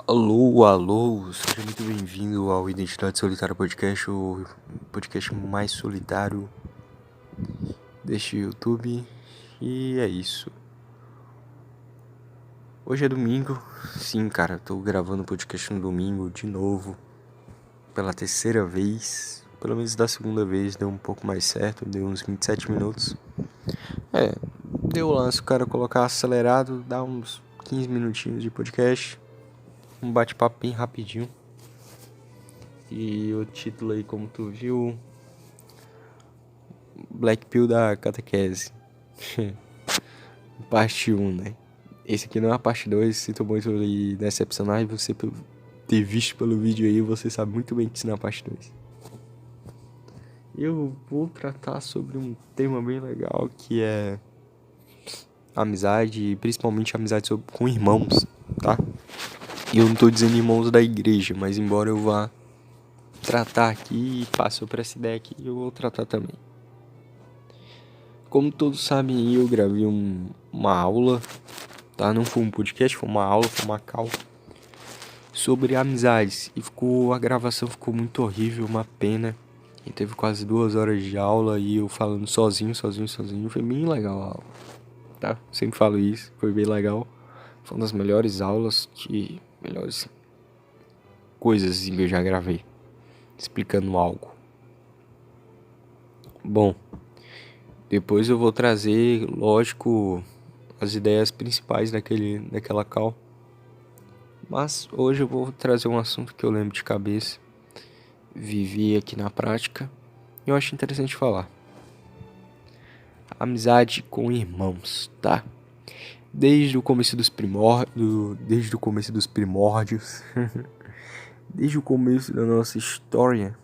Alô, alô, seja muito bem-vindo ao Identidade Solitária Podcast, o podcast mais solitário deste YouTube. E é isso. Hoje é domingo, sim, cara, tô gravando o podcast no domingo de novo, pela terceira vez. Pelo menos da segunda vez deu um pouco mais certo, deu uns 27 minutos. Deu o lance o cara colocar acelerado, dá uns 15 minutinhos de podcast, um bate-papo bem rapidinho. E o título aí, como tu viu, Black Pill da catequese. Parte 1, né? Esse aqui não é a parte 2. Sinto muito lhe decepcionar. E você ter visto pelo vídeo aí, você sabe muito bem que isso não é a parte 2. Eu vou tratar sobre um tema bem legal, que é amizade, principalmente amizade com irmãos, tá? E eu não tô dizendo irmãos da igreja, mas embora eu vá tratar aqui e passou por essa ideia aqui, eu vou tratar também. Como todos sabem, eu gravei uma aula, tá? Não foi um podcast, foi uma aula, foi uma call sobre amizades. E a gravação ficou muito horrível, uma pena. E teve quase 2 horas de aula e eu falando sozinho. Foi bem legal a aula, tá? Sempre falo isso, foi bem legal. Foi uma das melhores aulas, melhores coisas que eu já gravei, explicando algo. Bom, depois eu vou trazer, lógico, as ideias principais daquela call. Mas hoje eu vou trazer um assunto que eu lembro de cabeça, vivi aqui na prática, e eu acho interessante falar. Amizade com irmãos, tá? Desde o começo dos primórdios, desde o começo da nossa história,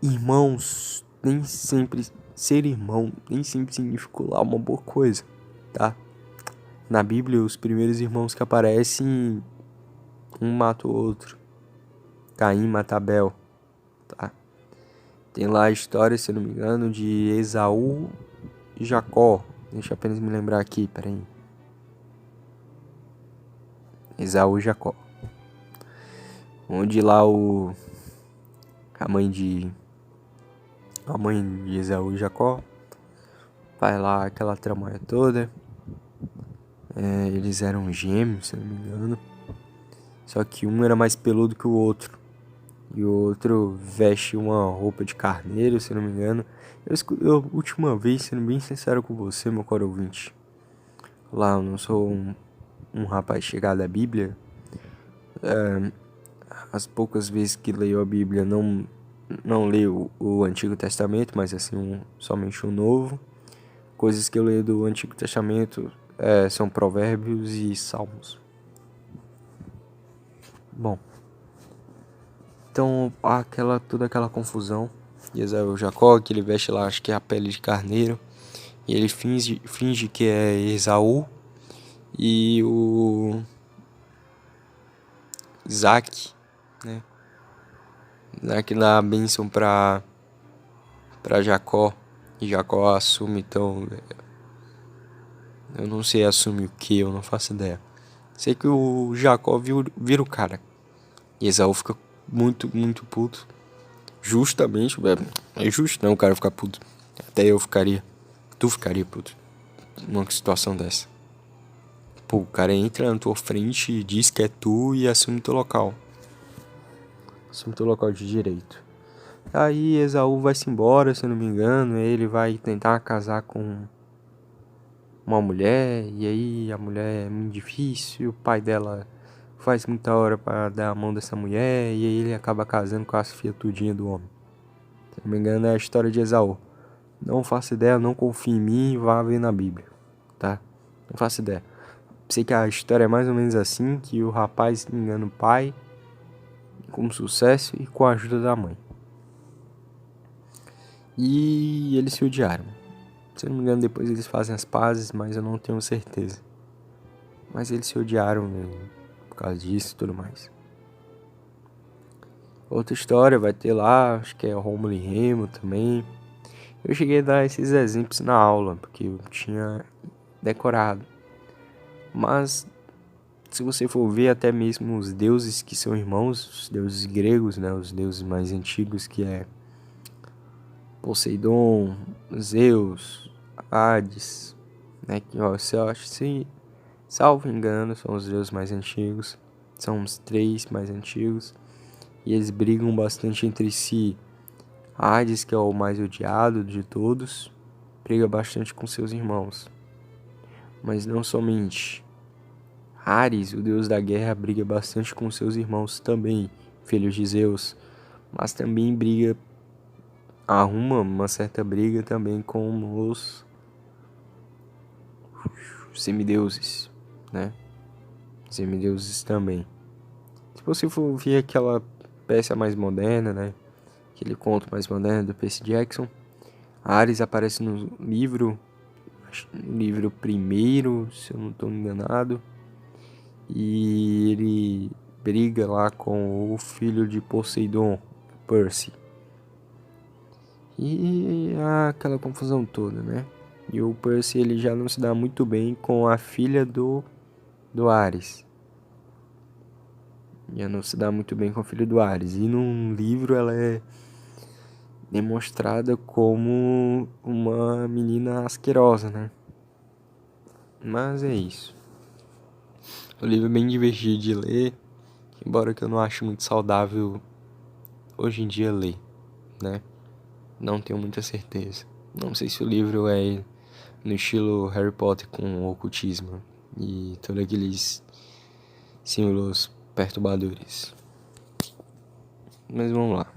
irmãos, ser irmão nem sempre significou lá uma boa coisa, tá? Na Bíblia, os primeiros irmãos que aparecem, um mata o outro. Caim mata Abel, tá? Tem lá a história, se eu não me engano, de Esaú e Jacó. Deixa eu apenas me lembrar aqui, peraí. Esaú e Jacó. Onde lá a mãe de Esaú e Jacó faz lá aquela tramoia toda. Eles eram gêmeos, se eu não me engano. Só que um era mais peludo que o outro. E o outro veste uma roupa de carneiro, se eu não me engano. Última vez, sendo bem sincero com você, meu caro ouvinte. Lá, eu não sou um rapaz chegado à Bíblia. As poucas vezes que leio a Bíblia, não leio o Antigo Testamento, mas assim, somente o Novo. Coisas que eu leio do Antigo Testamento são Provérbios e Salmos. Bom, então toda aquela confusão. E Esaú e Jacó, que ele veste lá, acho que é a pele de carneiro. E ele finge que é Esaú. E o Isaac, né? Isaac dá a bênção pra Jacó. E Jacó assume, então. Eu não sei assume o que, eu não faço ideia. Sei que o Jacó vira o cara. E Esaú fica muito, muito puto. Justamente, é justo não o cara ficar puto. Até eu ficaria. Tu ficaria puto numa situação dessa. Pô, o cara entra na tua frente, diz que é tu e assume teu local. Assume teu local de direito. Aí Esaú vai-se embora, se eu não me engano. Ele vai tentar casar com uma mulher. E aí a mulher é muito difícil. O pai dela faz muita hora pra dar a mão dessa mulher. E aí ele acaba casando com as filhas tudinha do homem. Se não me engano é a história de Esaú. Não faço ideia, não confio em mim. Vá ver na Bíblia, tá? Não faço ideia. Sei que a história é mais ou menos assim. Que o rapaz engana o pai com sucesso e com a ajuda da mãe. E eles se odiaram. Se eu não me engano, depois eles fazem as pazes, mas eu não tenho certeza. Mas eles se odiaram, né, por causa disso e tudo mais. Outra história vai ter lá, acho que é Rômulo e Remo também. Eu cheguei a dar esses exemplos na aula, porque eu tinha decorado. Mas se você for ver até mesmo os deuses que são irmãos, os deuses gregos, né, os deuses mais antigos, que é Poseidon, Zeus, Hades, né, que ó, se eu acho, se salvo engano, são os deuses mais antigos, são os três mais antigos, e eles brigam bastante entre si. Hades, que é o mais odiado de todos, briga bastante com seus irmãos. Mas não somente. Ares, o deus da guerra, briga bastante com seus irmãos também, filhos de Zeus. Mas também arruma uma certa briga também com os semideuses, né? Semideuses também. Se você for ver aquela peça mais moderna, né? Aquele conto mais moderno do Percy Jackson, Ares aparece no livro primeiro, se eu não estou enganado, e ele briga lá com o filho de Poseidon, Percy. E aquela confusão toda, né? E o Percy ele já não se dá muito bem com a filha do Ares. Já não se dá muito bem com a filha do Ares. E num livro ela é demonstrada como uma menina asquerosa, né? Mas é isso. O livro é bem divertido de ler, embora que eu não ache muito saudável hoje em dia ler, né? Não tenho muita certeza. Não sei se o livro é no estilo Harry Potter com ocultismo e todos aqueles símbolos perturbadores. Mas vamos lá.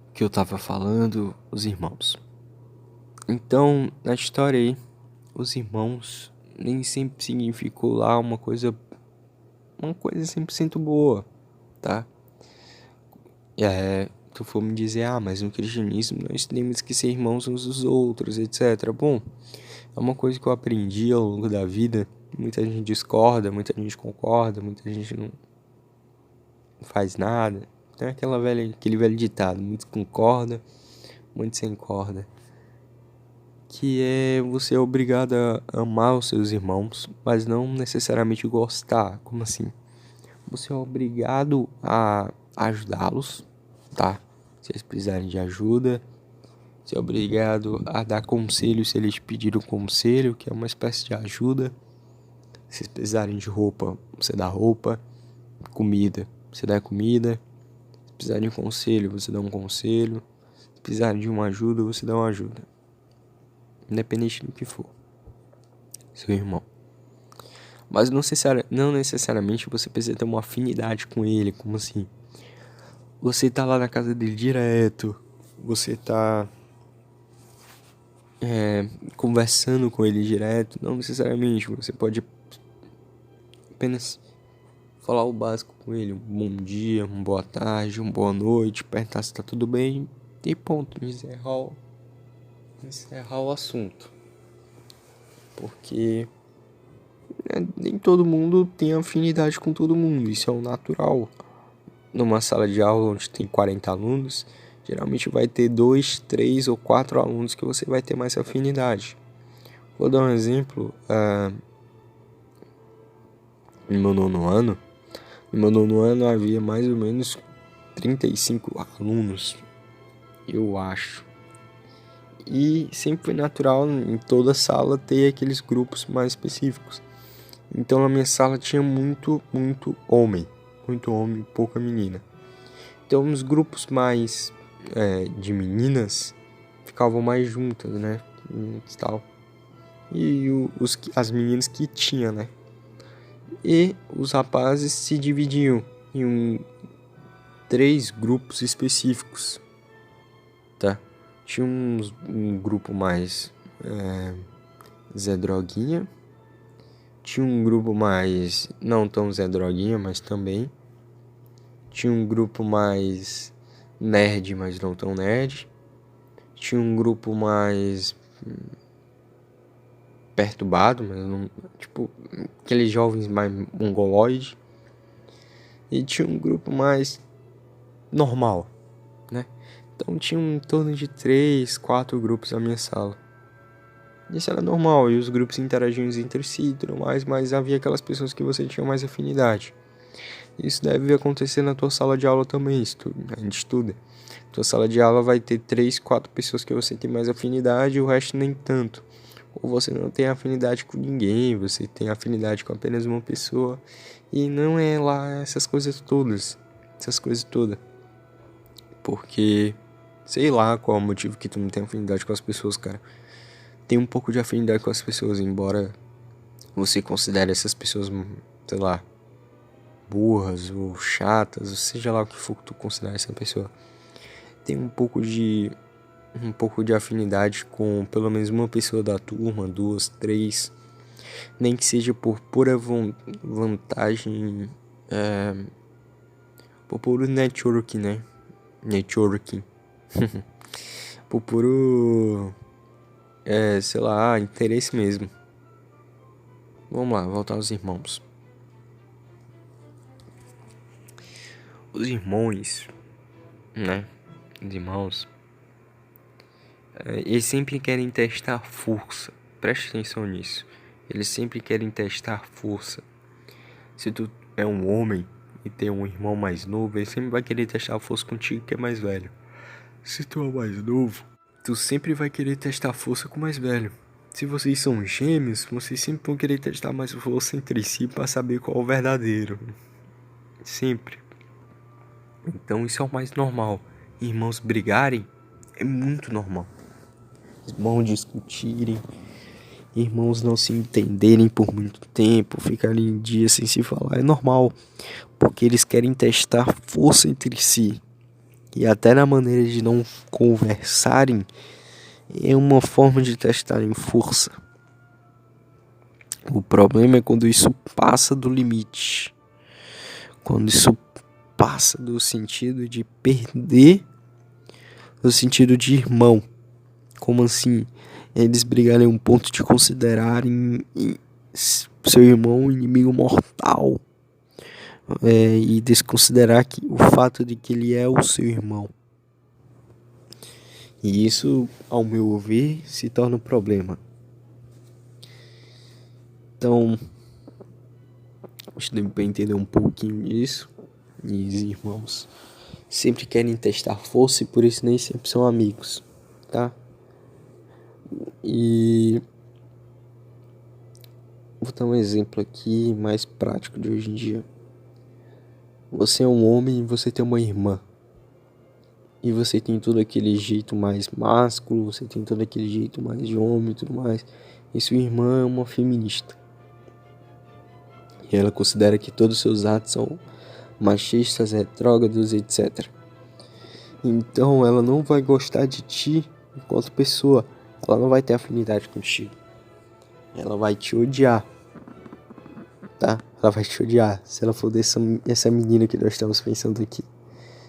O que eu tava falando, os irmãos. Então, na história aí, os irmãos nem sempre significou lá uma coisa 100% boa, tá? Tu for me dizer, mas no cristianismo nós temos que ser irmãos uns dos outros, etc. Bom, é uma coisa que eu aprendi ao longo da vida. Muita gente discorda, muita gente concorda, muita gente não faz nada. Tem aquele velho ditado, muito concorda, muito sem corda. Que é você é obrigado a amar os seus irmãos, mas não necessariamente gostar. Como assim? Você é obrigado a ajudá-los, tá? Se eles precisarem de ajuda. Você é obrigado a dar conselho se eles pediram conselho, que é uma espécie de ajuda. Se eles precisarem de roupa, você dá roupa. Comida, você dá comida. Se precisarem de conselho, você dá um conselho. Se precisarem de uma ajuda, você dá uma ajuda. Independente do que for. Seu irmão. Mas não necessariamente você precisa ter uma afinidade com ele. Como assim? Você tá lá na casa dele direto. Você tá conversando com ele direto. Não necessariamente. Você pode apenas falar o básico com ele. Um bom dia, uma boa tarde, uma boa noite. Perguntar se tá tudo bem. E ponto. Encerrar o assunto. Porque nem todo mundo tem afinidade com todo mundo. Isso é o natural. Numa sala de aula onde tem 40 alunos, geralmente vai ter 2, 3 ou 4 alunos que você vai ter mais afinidade. Vou dar um exemplo. No meu nono ano havia mais ou menos 35 alunos, eu acho. E sempre foi natural em toda sala ter aqueles grupos mais específicos. Então na minha sala tinha muito homem, pouca menina. Então os grupos mais de meninas ficavam mais juntas, né? Tal. E as meninas que tinha, né? E os rapazes se dividiam em 3 grupos específicos, tá? Tinha um grupo mais Zé Droguinha. Tinha um grupo mais não tão Zé Droguinha, mas também. Tinha um grupo mais nerd, mas não tão nerd. Tinha um grupo mais perturbado, mas não, tipo, aqueles jovens mais mongoloides. E tinha um grupo mais normal, né? Então tinha em torno de 3, 4 grupos na minha sala. Isso era normal, e os grupos interagiam entre si e tudo mais, mas havia aquelas pessoas que você tinha mais afinidade. Isso deve acontecer na tua sala de aula também, a gente estuda. Tua sala de aula vai ter 3, 4 pessoas que você tem mais afinidade e o resto nem tanto. Ou você não tem afinidade com ninguém, você tem afinidade com apenas uma pessoa. E não é lá essas coisas todas. Porque, sei lá qual é o motivo que tu não tem afinidade com as pessoas, cara. Tem um pouco de afinidade com as pessoas, embora você considere essas pessoas, sei lá, burras ou chatas, ou seja lá o que for que tu considerar essa pessoa. Tem um pouco de afinidade com pelo menos uma pessoa da turma, 2, 3, nem que seja por pura vantagem, por puro networking, né? Networking. Por puro, sei lá, interesse mesmo. Vamos lá, voltar aos irmãos. Os irmãos, né? Os irmãos, eles sempre querem testar força. Preste atenção nisso. Eles sempre querem testar força. Se tu é um homem e tem um irmão mais novo, ele sempre vai querer testar a força contigo que é mais velho. Se tu é mais novo, tu sempre vai querer testar força com o mais velho. Se vocês são gêmeos, vocês sempre vão querer testar mais força entre si para saber qual é o verdadeiro. Sempre. Então isso é o mais normal. Irmãos brigarem é muito normal. Irmãos discutirem, irmãos não se entenderem por muito tempo, ficarem dias sem se falar, é normal. Porque eles querem testar força entre si. E até na maneira de não conversarem é uma forma de testarem força. O problema é quando isso passa do limite. Quando isso passa do sentido de perder o sentido de irmão. Como assim? Eles brigarem um ponto de considerarem seu irmão um inimigo mortal. E desconsiderar que o fato de que ele é o seu irmão. E isso, ao meu ver, se torna um problema. Então, a gente deve entender um pouquinho disso. E os irmãos sempre querem testar força e por isso nem sempre são amigos, tá? E vou dar um exemplo aqui mais prático de hoje em dia. Você é um homem e você tem uma irmã. E você tem todo aquele jeito mais másculo, você tem todo aquele jeito mais de homem e tudo mais. E sua irmã é uma feminista. E ela considera que todos os seus atos são machistas, retrógrados, etc. Então ela não vai gostar de ti enquanto pessoa. Ela não vai ter afinidade contigo. Ela vai te odiar. Tá? Ela vai te odiar. Se ela for essa menina que nós estamos pensando aqui.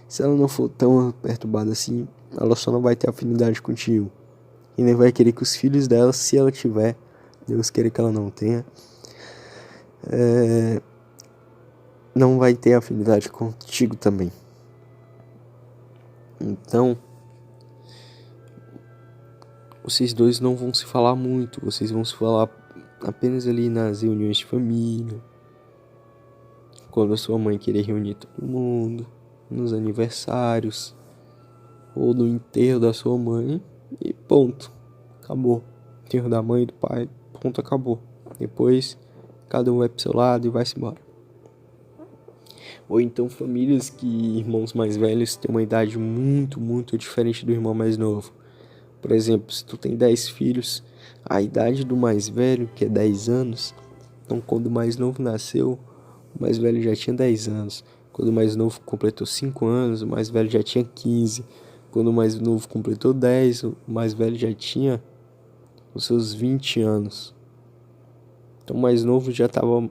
Se ela não for tão perturbada assim, ela só não vai ter afinidade contigo. E nem vai querer que os filhos dela, se ela tiver, Deus queira que ela não tenha, não vai ter afinidade contigo também. Então, vocês dois não vão se falar muito. Vocês vão se falar apenas ali nas reuniões de família. Quando a sua mãe querer reunir todo mundo. Nos aniversários. Ou no enterro da sua mãe. E ponto. Acabou. Enterro da mãe e do pai. Ponto, acabou. Depois, cada um vai pro seu lado e vai-se embora. Ou então famílias que irmãos mais velhos têm uma idade muito, muito diferente do irmão mais novo. Por exemplo, se tu tem 10 filhos, a idade do mais velho, que é 10 anos, então quando o mais novo nasceu, o mais velho já tinha 10 anos. Quando o mais novo completou 5 anos, o mais velho já tinha 15. Quando o mais novo completou 10, o mais velho já tinha os seus 20 anos. Então o mais novo já estava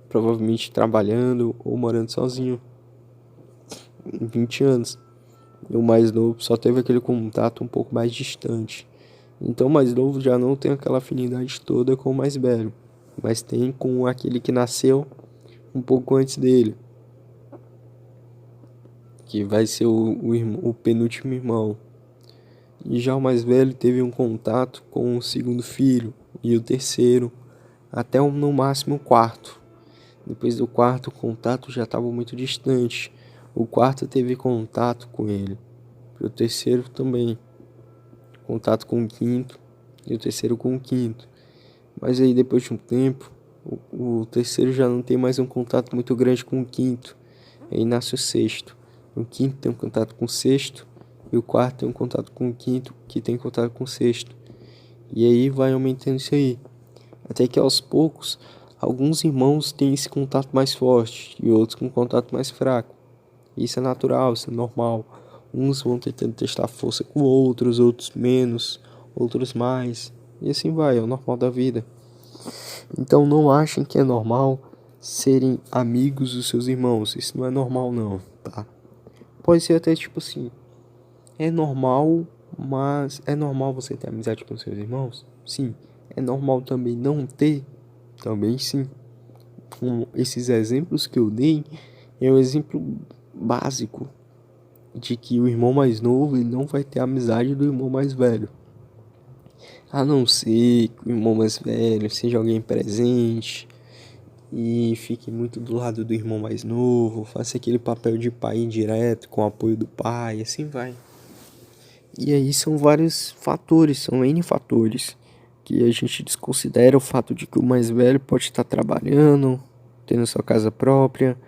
provavelmente trabalhando ou morando sozinho. 20 anos. E o mais novo só teve aquele contato um pouco mais distante. Então o mais novo já não tem aquela afinidade toda com o mais velho, mas tem com aquele que nasceu um pouco antes dele, que vai ser o penúltimo irmão. E já o mais velho teve um contato com o segundo filho e o terceiro, até no máximo o quarto. Depois do quarto, o contato já estava muito distante. O quarto teve contato com ele. E o terceiro também. Contato com o quinto. E o terceiro com o quinto. Mas aí depois de um tempo, o terceiro já não tem mais um contato muito grande com o quinto. Aí nasce o sexto. O quinto tem um contato com o sexto. E o quarto tem um contato com o quinto, que tem contato com o sexto. E aí vai aumentando isso aí. Até que aos poucos, alguns irmãos têm esse contato mais forte e outros com contato mais fraco. Isso é natural, isso é normal. Uns vão tentando testar força com outros, outros menos, outros mais. E assim vai, é o normal da vida. Então não achem que é normal serem amigos dos seus irmãos. Isso não é normal não, tá? Pode ser até tipo assim, é normal, mas é normal você ter amizade com seus irmãos? Sim. É normal também não ter? Também sim. Com esses exemplos que eu dei, é um exemplo básico de que o irmão mais novo ele não vai ter a amizade do irmão mais velho. A não ser que o irmão mais velho seja alguém presente e fique muito do lado do irmão mais novo, faça aquele papel de pai indireto com o apoio do pai, assim vai. E aí são vários fatores, são N fatores, que a gente desconsidera o fato de que o mais velho pode estar trabalhando, tendo sua casa própria.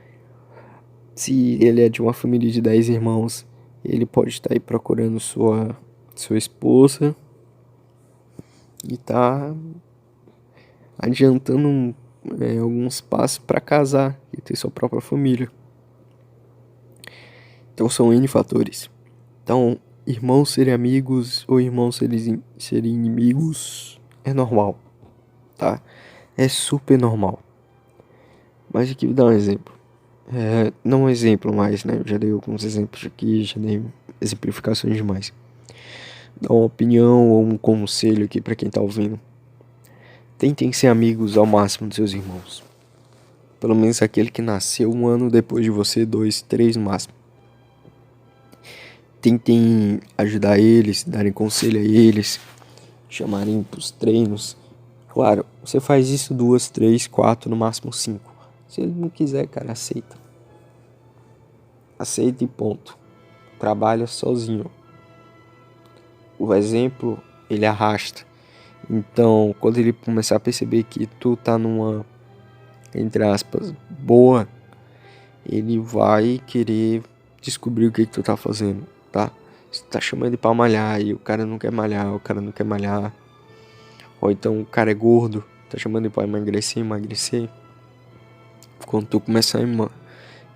Se ele é de uma família de 10 irmãos, ele pode estar aí procurando sua esposa e tá adiantando alguns passos para casar e ter sua própria família. Então são N fatores. Então, irmãos serem amigos ou irmãos serem inimigos é normal, tá? É super normal. Mas aqui vou dar um exemplo. Não um exemplo mais, né? Eu já dei alguns exemplos aqui, já dei exemplificações demais. Dar uma opinião ou um conselho aqui pra quem tá ouvindo. Tentem ser amigos ao máximo dos seus irmãos. Pelo menos aquele que nasceu um ano depois de você, 2, 3 no máximo. Tentem ajudar eles, darem conselho a eles, chamarem pros treinos. Claro, você faz isso 2, 3, 4, no máximo 5. Se ele não quiser, cara, aceita. Aceita e ponto. Trabalha sozinho. O exemplo, ele arrasta. Então, quando ele começar a perceber que tu tá numa, entre aspas, boa, ele vai querer descobrir o que tu tá fazendo, tá? Você tá chamando ele pra malhar e o cara não quer malhar, o cara não quer malhar. Ou então o cara é gordo, tá chamando ele pra emagrecer. Quando tu começar a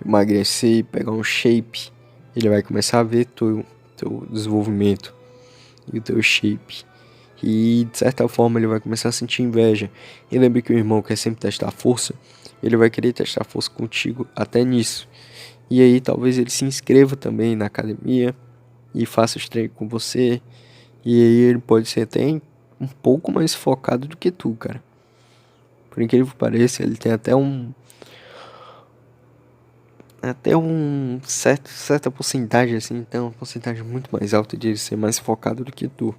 emagrecer e pegar um shape, ele vai começar a ver teu desenvolvimento e o teu shape. E de certa forma ele vai começar a sentir inveja. E lembre que o irmão quer sempre testar força, ele vai querer testar força contigo até nisso. E aí talvez ele se inscreva também na academia e faça os treinos com você. E aí ele pode ser até um pouco mais focado do que tu, cara. Por incrível que pareça, ele tem até um certa porcentagem assim, então uma porcentagem muito mais alta de ele ser mais focado do que tu.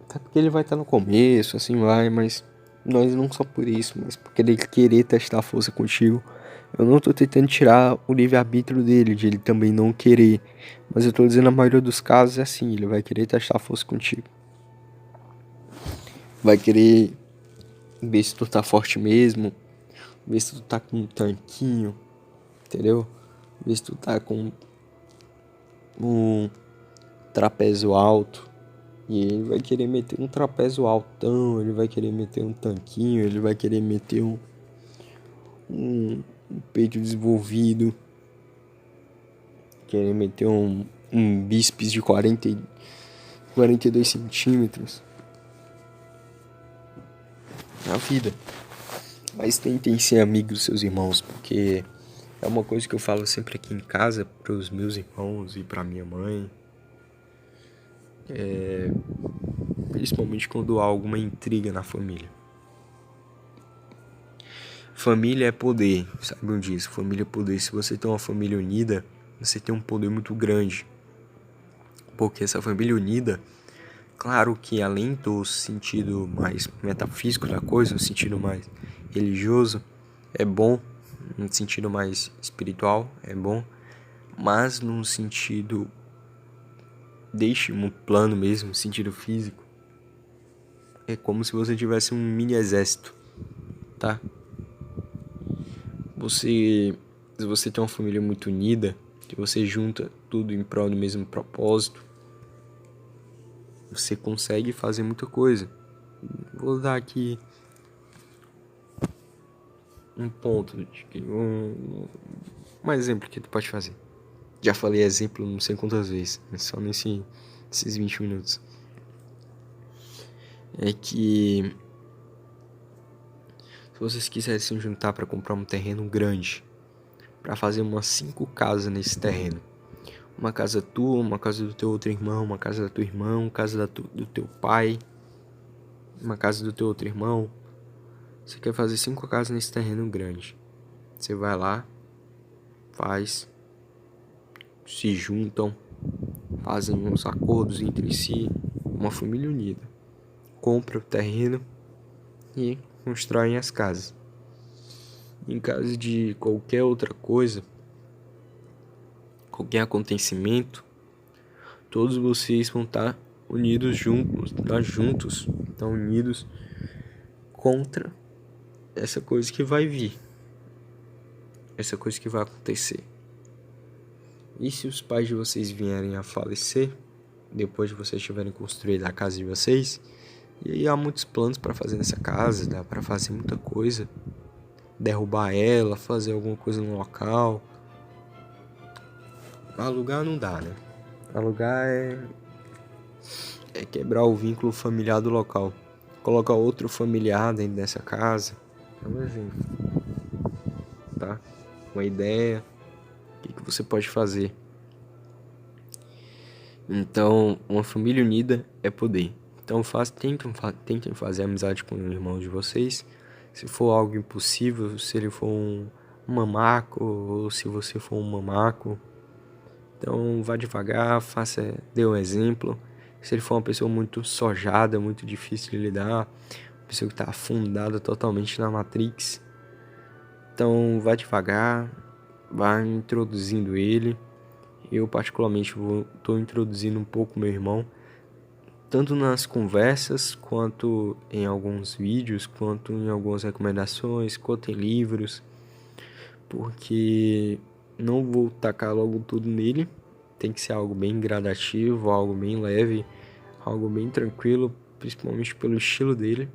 Até porque ele vai estar no começo, assim vai, mas nós não só por isso, mas porque ele querer testar a força contigo. Eu não tô tentando tirar o livre-arbítrio dele, de ele também não querer. Mas eu tô dizendo, na maioria dos casos é assim, ele vai querer testar a força contigo. Vai querer ver se tu tá forte mesmo, ver se tu tá com um tanquinho, entendeu? Ver se tu tá com um trapézio alto. E ele vai querer meter um trapézio altão, ele vai querer meter um tanquinho, ele vai querer meter um peito desenvolvido, querer meter um bíceps de 42 centímetros. Na vida. Mas tentem ser amigos dos seus irmãos, porque é uma coisa que eu falo sempre aqui em casa pros meus irmãos e pra minha mãe. Principalmente quando há alguma intriga na família. Família é poder, saibam disso. Família é poder. Se você tem uma família unida, você tem um poder muito grande. Porque essa família unida, claro que além do sentido mais metafísico da coisa, no sentido mais religioso, é bom, no sentido mais espiritual, é bom, mas num sentido, deixe um plano mesmo, no sentido físico, é como se você tivesse um mini exército, tá? Se você tem uma família muito unida, que você junta tudo em prol do mesmo propósito, você consegue fazer muita coisa. Vou dar aqui um ponto, um exemplo que tu pode fazer. Já falei exemplo não sei quantas vezes, mas só nesses 20 minutos. É que se vocês quisessem juntar para comprar um terreno grande, para fazer umas 5 casas nesse terreno. Uma casa tua, uma casa do teu outro irmão, uma casa da tua irmã, uma casa do teu pai, uma casa do teu outro irmão. Você quer fazer 5 casas nesse terreno grande. Você vai lá, faz, se juntam, fazem uns acordos entre si, uma família unida. Compra o terreno e constroem as casas. Em caso de qualquer outra coisa, qualquer acontecimento, todos vocês vão estar unidos juntos, estão unidos contra essa coisa que vai vir, essa coisa que vai acontecer. E se os pais de vocês vierem a falecer, depois de vocês tiverem construído a casa de vocês, e aí há muitos planos para fazer nessa casa, dá para fazer muita coisa, derrubar ela, fazer alguma coisa no local. Alugar não dá, né? Alugar é quebrar o vínculo familiar do local. Colocar outro familiar dentro dessa casa. É um exemplo. Tá? Uma ideia. O que você pode fazer? Então, uma família unida é poder. Então, tentem fazer amizade com o irmão de vocês. Se for algo impossível, se ele for um mamaco, ou se você for um mamaco. Então, vá devagar, dê um exemplo. Se ele for uma pessoa muito sojada, muito difícil de lidar, uma pessoa que está afundada totalmente na Matrix, então vá devagar, vá introduzindo ele. Eu particularmente estou introduzindo um pouco meu irmão, tanto nas conversas, quanto em alguns vídeos, quanto em algumas recomendações, quanto em livros, porque não vou tacar logo tudo nele. Tem que ser algo bem gradativo, algo bem leve, algo bem tranquilo, principalmente pelo estilo dele,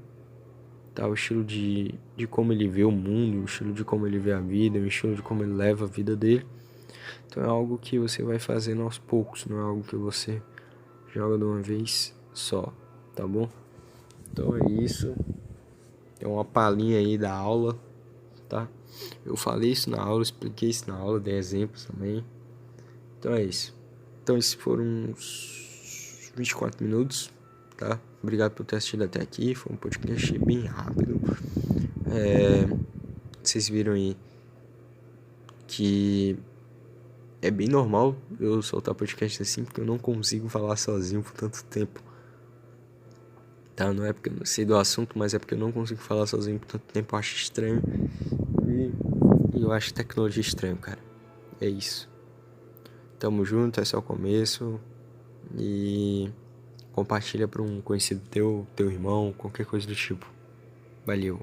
tá? O estilo de como ele vê o mundo, o estilo de como ele vê a vida, o estilo de como ele leva a vida dele. Então é algo que você vai fazendo aos poucos, não é algo que você joga de uma vez só, tá bom? Então é isso. É uma palhinha aí da aula, tá? Eu falei isso na aula, expliquei isso na aula, dei exemplos também. Então é isso. Então esses foram uns 24 minutos, tá? Obrigado por ter assistido até aqui. Foi um podcast bem rápido. Vocês viram aí que é bem normal eu soltar podcast assim, porque eu não consigo falar sozinho por tanto tempo. Tá? Não é porque eu não sei do assunto, mas é porque eu não consigo falar sozinho por tanto tempo. Eu acho estranho. E eu acho tecnologia estranho, cara. É isso. Tamo junto, esse é o começo. E compartilha para um conhecido teu irmão, qualquer coisa do tipo. Valeu.